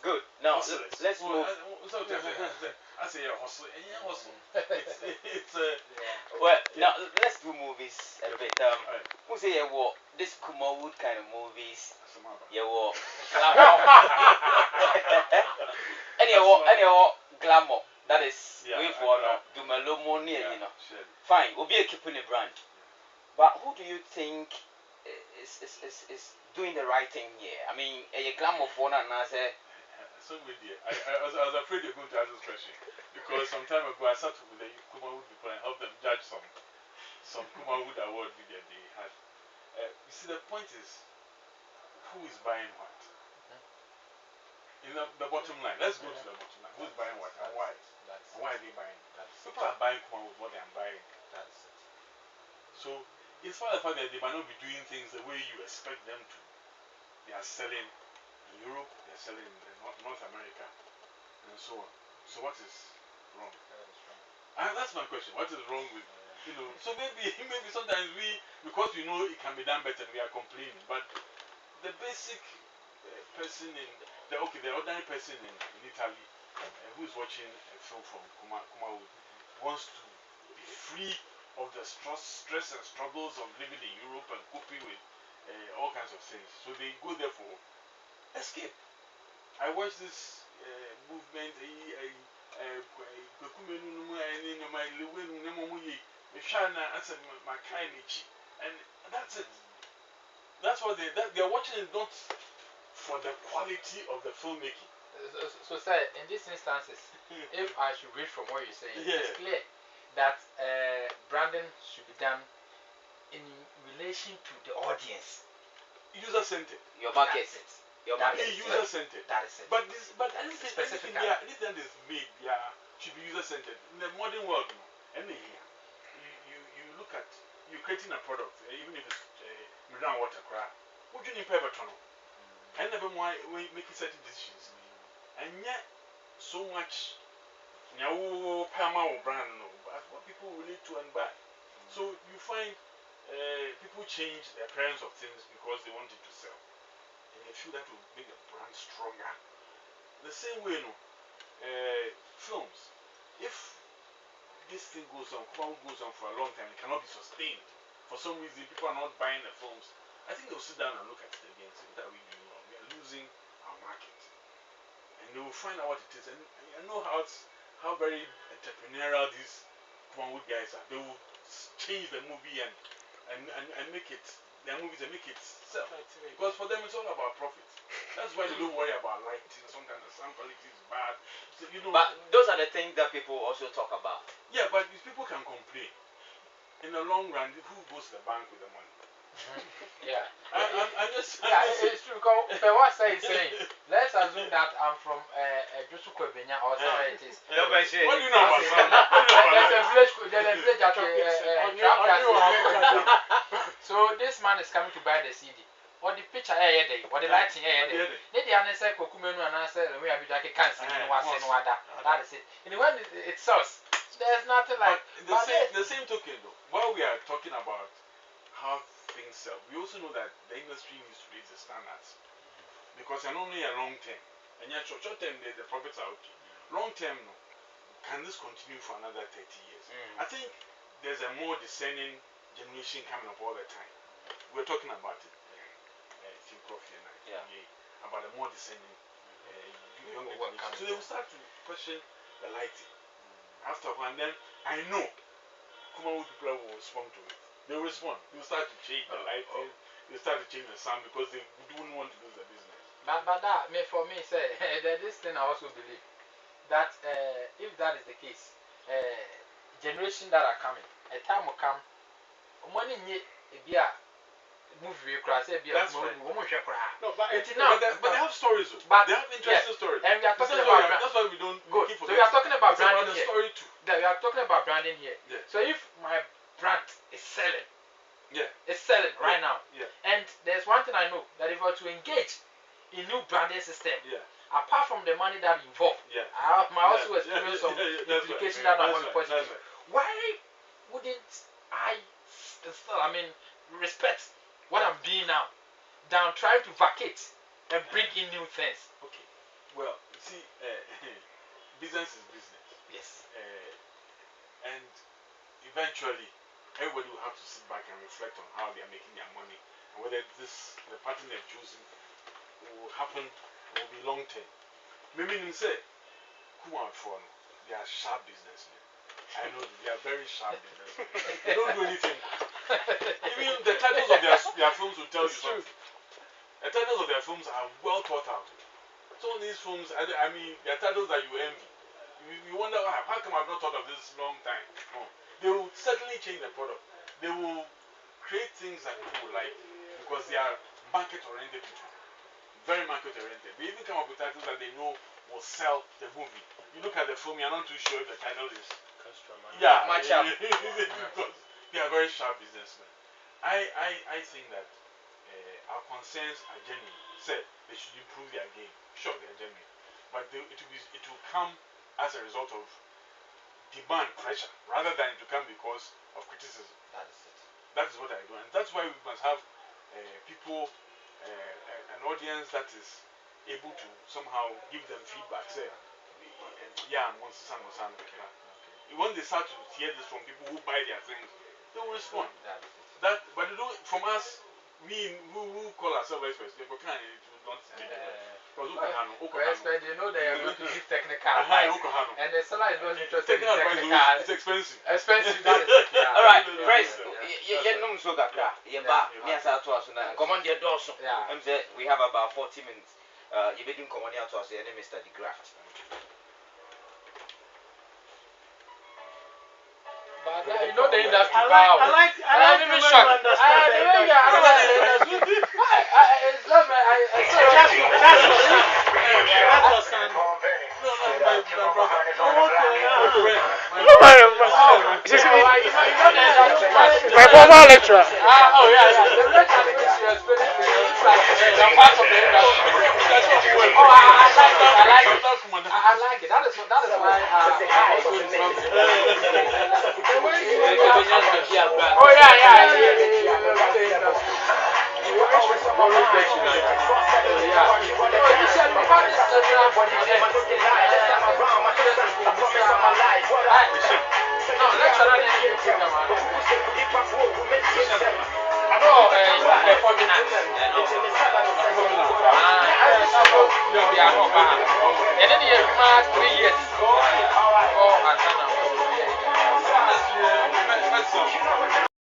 Good. Now let's move. I say hustle. Hustle. It's well. Now let's do movies a bit. Who say what this Kumawood kind of movies? Yeah, what glamour. Anyhow, glamour. That is way for no. Do Malomo near you know. Fine. We'll be a keeping a brand. But who do you think is doing the right thing here? I mean, a glamour for and I say. So with you, I was afraid you're going to ask this question because some time ago I sat with the Kumawood people and helped them judge some Kumawood award video they had. You see, the point is, who is buying what? In the bottom line, let's go to the bottom line. Who's buying what and why? And why are they buying? People are buying Kumawood more than buying. So, in spite of the fact that they might not be doing things the way you expect them to, they are selling in Europe, they are selling in North America, and so on. So what is wrong? And that's my question. What is wrong with, you know, so maybe sometimes because we know it can be done better, we are complaining. But the basic person the ordinary person in Italy who is watching a film from Kumawood wants to be free of the stress and struggles of living in Europe and coping with all kinds of things. So they go there for escape. I watched this movement, and that's it. That's what they're watching it not for the quality of the filmmaking. So sir, in these instances, if I should read from what you're saying, it's clear that branding should be done in relation to the audience. User-centered. Your market. User-centered. That is it. But anything that is made, should be user-centered. In the modern world, you look at you're creating a product, even if it's mineral water crap. Would you need paper tunnel? And never mind making certain decisions. And yet so much Pama or brand what people relate to and buy. So you find people change the appearance of things because they want it to sell. And they feel that will make the brand stronger. The same way, films. If this thing goes on for a long time, it cannot be sustained. For some reason, people are not buying the films. I think they'll sit down and look at it again and say, what are we doing wrong? We are losing our market. And they will find out what it is. And I know how very entrepreneurial these Kumawood guys are. They will change the movie and make it, their movies and make it sell. Because for them, it's all about profit. That's why they don't worry about lighting. Sometimes the sound quality is bad. So, but those are the things that people also talk about. Yeah, but these people can complain. In the long run, who goes to the bank with the money? Yeah. It's true because what I saying, let's assume that I'm from Josu Kwebenya or somewhere it is. What do you know about that? There's a village at So this man is coming to buy the CD. Or the picture or the lighting Maybe I say Kokumenu and I say we have Jackie cancer that is it. And when it sells, there's nothing like the same token though. While we are talking about how things sell, we also know that the industry needs to raise the standards. Because and only a long term. And yet short term the profits are okay. Long term no. Can this continue for another 30 years? I think there's a more discerning generation coming up all the time. We're talking about it. Croft and about a more discerning younger generation. So they will start to question the lighting. After a while, and then I know Kumawood people will respond to it. They will respond. They will start to change the lighting. They will start to change the sound because they don't want to lose the business. But that for me say this thing I also believe that if that is the case, generation that are coming, a time will come. Money be a movie class, be a no, but they have stories. But they have interesting stories. And we are talking about that's why we don't go. So we are talking about branding here. Story too. We are talking about branding here. Yeah. So if my brand is selling, it's selling right now. Yeah. And there's one thing I know that if I were to engage in new branding system, apart from the money that involved, I also experience some implications that are more positive. Why wouldn't I still, respect what I'm doing now, than trying to vacate and bring in new things? Okay. Well, see, business is business. Yes. And eventually, everybody will have to sit back and reflect on how they are making their money and whether the pattern they've chosen will happen or will be long term. Maybe you say, they are sharp businessmen. I know they are very sharp businessmen. They don't do anything. Even the titles of their films will tell you something. The titles of their films are well thought out. Some of these films, I mean, they are titles that you envy. You wonder, how come I've not thought of this long time? No. They will certainly change the product. They will create things that people will like because they are market oriented people. Very market oriented. They even come up with titles that they know will sell the movie. You look at the film, you're not too sure if the title is match up. Because they are very sharp businessmen. I think that our concerns are genuine. Say they should improve their game. Sure, they are genuine, but it will come as a result of demand pressure rather than it will come because of criticism. That is it. That is what I do, and that's why we must have people, an audience that is able to somehow give them feedback. Say, when they start to hear this from people who buy their things, they will respond. But they don't, from us, we who call ourselves experts, they don't expert, they know they are going to give technical advice. And the seller is not interested in technical. It's expensive. Expensive, that is it. All right, Prince, we have about 40 minutes. You've been coming out to us, Mr. degraft. But you know the industry. I like the way you understand the industry. My former lecturer. Oh yeah. The lecturer is explaining to you the part of the industry. Oh, I like it. That is why I also oh yeah.